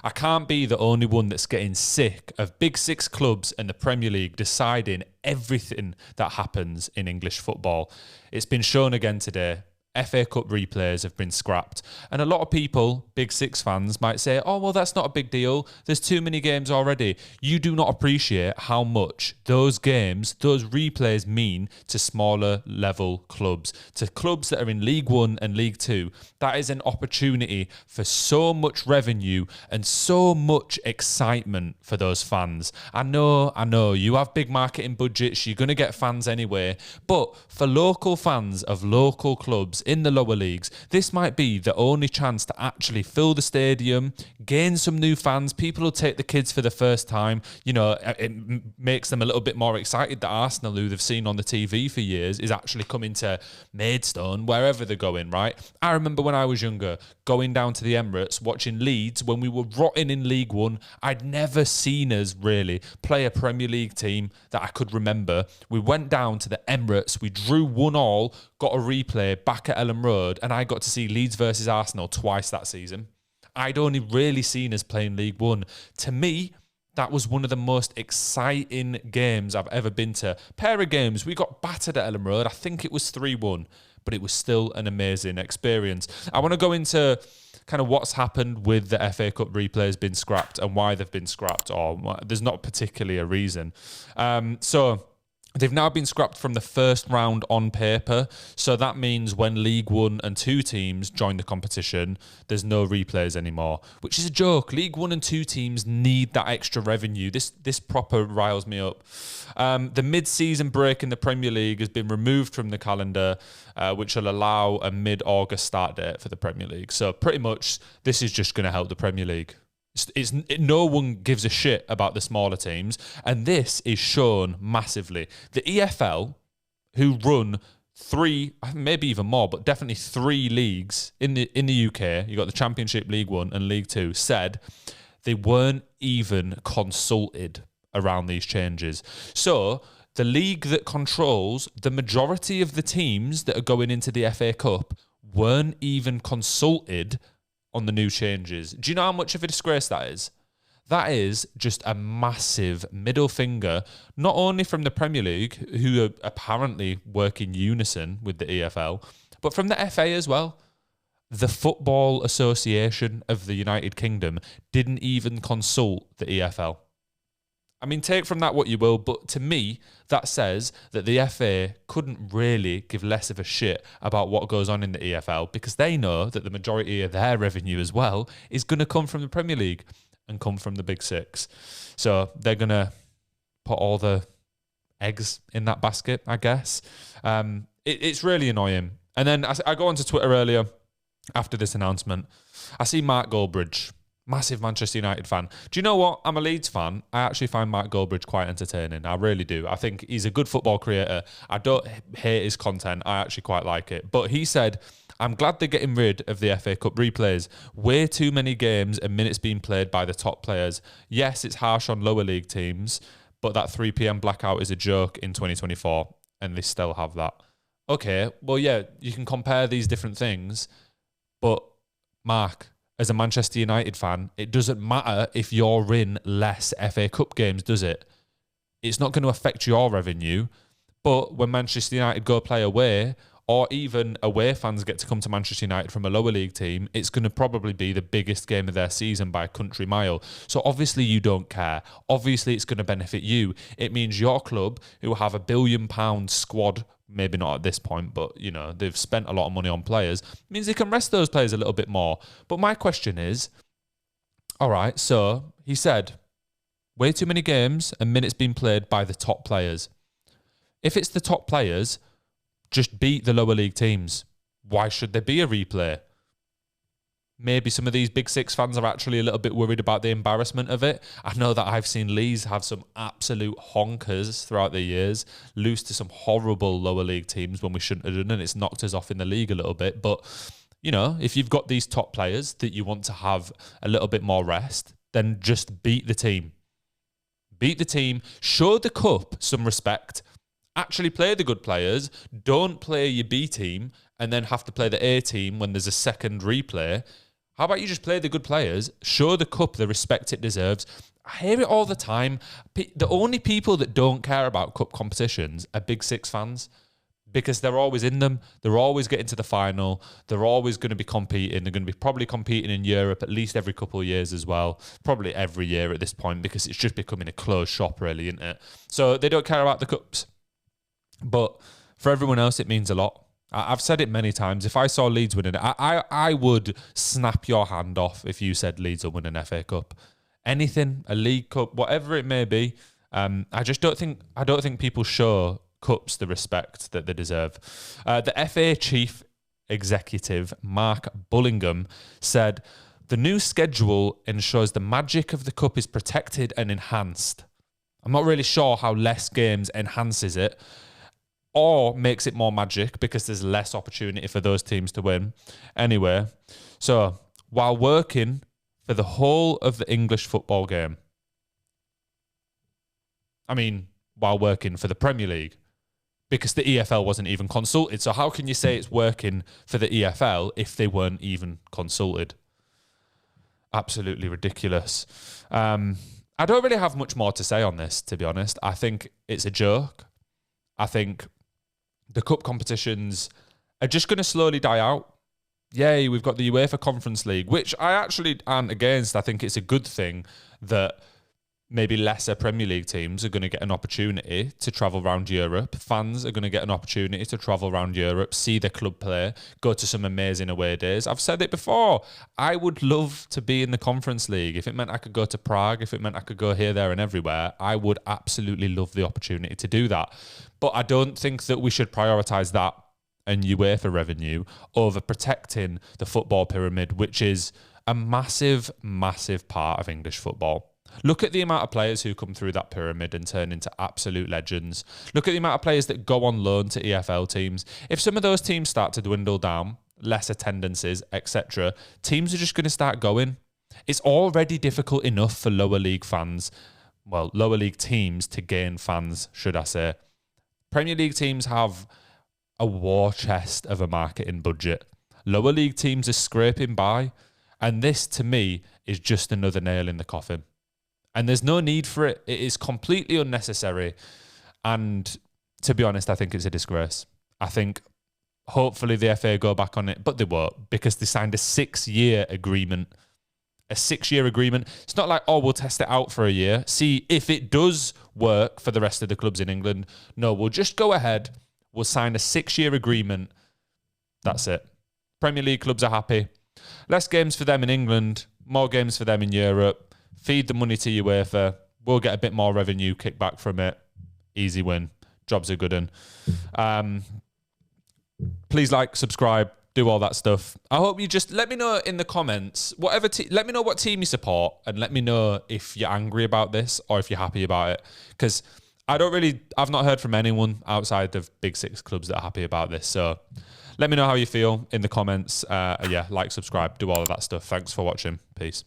I can't be the only one that's getting sick of Big Six clubs and the Premier League deciding everything that happens in English football. It's been shown again today. FA Cup replays have been scrapped. And a lot of people, Big Six fans, might say, oh, well, that's not a big deal. There's too many games already. You do not appreciate how much those games, those replays mean to smaller level clubs, to clubs that are in League One and League Two. That is an opportunity for so much revenue and so much excitement for those fans. I know, you have big marketing budgets, you're going to get fans anyway, but for local fans of local clubs in the lower leagues, this might be the only chance to actually fill the stadium, gain some new fans. People will take the kids for the first time. You know, it makes them a little bit more excited that Arsenal, who they've seen on the TV for years, is actually coming to Maidstone, wherever they're going, right? I remember when I was younger, going down to the Emirates, watching Leeds when we were rotting in League One. I'd never seen us really play a Premier League team that I could remember. We went down to the Emirates, we drew 1-1, got a replay back at Ellen Road, and I got to see Leeds versus Arsenal twice that season. I'd only really seen us playing League One. To me, that was one of the most exciting games I've ever been to. Pair of games, we got battered at Ellen Road. I think it was 3-1, but it was still an amazing experience. I want to go into kind of what's happened with the FA Cup replays been scrapped and why they've been scrapped, or there's not particularly a reason. So they've now been scrapped from the first round on paper. So that means when League One and Two teams join the competition, there's no replays anymore, which is a joke. League One and Two teams need that extra revenue. This proper riles me up. The mid-season break in the Premier League has been removed from the calendar, which will allow a mid-August start date for the Premier League. So pretty much this is just going to help the Premier League. No one gives a shit about the smaller teams, and this is shown massively. The EFL, who run 3, maybe even more, but definitely 3 leagues in the UK, you got the Championship, League One and League Two, said they weren't even consulted around these changes. So the league that controls the majority of the teams that are going into the FA Cup weren't even consulted on the new changes. Do you know how much of a disgrace that is? That is just a massive middle finger, not only from the Premier League, who are apparently work in unison with the EFL, but from the FA as well. The Football Association of the United Kingdom didn't even consult the EFL. I mean, take from that what you will, but to me, that says that the FA couldn't really give less of a shit about what goes on in the EFL, because they know that the majority of their revenue as well is going to come from the Premier League and come from the Big Six. So they're going to put all the eggs in that basket, I guess. It's really annoying. And then I go onto Twitter earlier after this announcement. I see Mark Goldbridge, massive Manchester United fan. Do you know what? I'm a Leeds fan. I actually find Mark Goldbridge quite entertaining. I really do. I think he's a good football creator. I don't hate his content. I actually quite like it. But he said, I'm glad they're getting rid of the FA Cup replays. Way too many games and minutes being played by the top players. Yes, it's harsh on lower league teams, but that 3 p.m. blackout is a joke in 2024, and they still have that. Okay, well, yeah, you can compare these different things, but Mark, as a Manchester United fan, it doesn't matter if you're in less FA Cup games, does it? It's not going to affect your revenue. But when Manchester United go play away, or even away fans get to come to Manchester United from a lower league team, it's going to probably be the biggest game of their season by a country mile. So obviously you don't care. Obviously it's going to benefit you. It means your club, who have a £1 billion squad, maybe not at this point, but, you know, they've spent a lot of money on players, means they can rest those players a little bit more. But my question is, all right, so he said, way too many games and minutes being played by the top players. If it's the top players, just beat the lower league teams. Why should there be a replay? Maybe some of these Big Six fans are actually a little bit worried about the embarrassment of it. I know that I've seen Leeds have some absolute honkers throughout the years, lose to some horrible lower league teams when we shouldn't have done, and it's knocked us off in the league a little bit. But, you know, if you've got these top players that you want to have a little bit more rest, then just beat the team. Beat the team. Show the cup some respect. Actually play the good players. Don't play your B team and then have to play the A team when there's a second replay. How about you just play the good players, show the cup the respect it deserves? I hear it all the time. The only people that don't care about cup competitions are Big Six fans, because they're always in them. They're always getting to the final. They're always going to be competing. They're going to be probably competing in Europe at least every couple of years as well. Probably every year at this point, because it's just becoming a closed shop, really, isn't it? So they don't care about the cups. But for everyone else, it means a lot. I've said it many times. If I saw Leeds winning it, I would snap your hand off if you said Leeds will win an FA Cup. Anything, a League Cup, whatever it may be. I don't think people show cups the respect that they deserve. The FA chief executive, Mark Bullingham, said, "The new schedule ensures the magic of the cup is protected and enhanced." I'm not really sure how less games enhances it or makes it more magic, because there's less opportunity for those teams to win. Anyway, so while working for the whole of the English football game, while working for the Premier League, because the EFL wasn't even consulted. So how can you say it's working for the EFL if they weren't even consulted? Absolutely ridiculous. I don't really have much more to say on this, to be honest. I think it's a joke. I think the cup competitions are just going to slowly die out. Yay, we've got the UEFA Conference League, which I actually aren't against. I think it's a good thing that maybe lesser Premier League teams are going to get an opportunity to travel around Europe. Fans are going to get an opportunity to travel around Europe, see their club play, go to some amazing away days. I've said it before. I would love to be in the Conference League. If it meant I could go to Prague, if it meant I could go here, there and everywhere, I would absolutely love the opportunity to do that. But I don't think that we should prioritise that and UEFA revenue over protecting the football pyramid, which is a massive, massive part of English football. Look at the amount of players who come through that pyramid and turn into absolute legends. Look at the amount of players that go on loan to EFL teams. If some of those teams start to dwindle down, less attendances, etc., teams are just going to start going. It's already difficult enough for lower league teams to gain fans, should I say. Premier League teams have a war chest of a marketing budget. Lower league teams are scraping by, and this, to me, is just another nail in the coffin. And there's no need for it. It is completely unnecessary. And to be honest, I think it's a disgrace. I think hopefully the FA go back on it, but they won't, because they signed a 6-year agreement. A 6-year agreement. It's not like, we'll test it out for a year, see if it does work for the rest of the clubs in England. No, we'll just go ahead. We'll sign a 6-year agreement. That's it. Premier League clubs are happy. Less games for them in England, more games for them in Europe. Feed the money to UEFA. We'll get a bit more revenue kickback from it. Easy win. Jobs are good. Please like, subscribe, do all that stuff. I hope you just let me know in the comments, let me know what team you support, and let me know if you're angry about this or if you're happy about it. Because I've not heard from anyone outside of Big Six clubs that are happy about this. So let me know how you feel in the comments. Like, subscribe, do all of that stuff. Thanks for watching. Peace.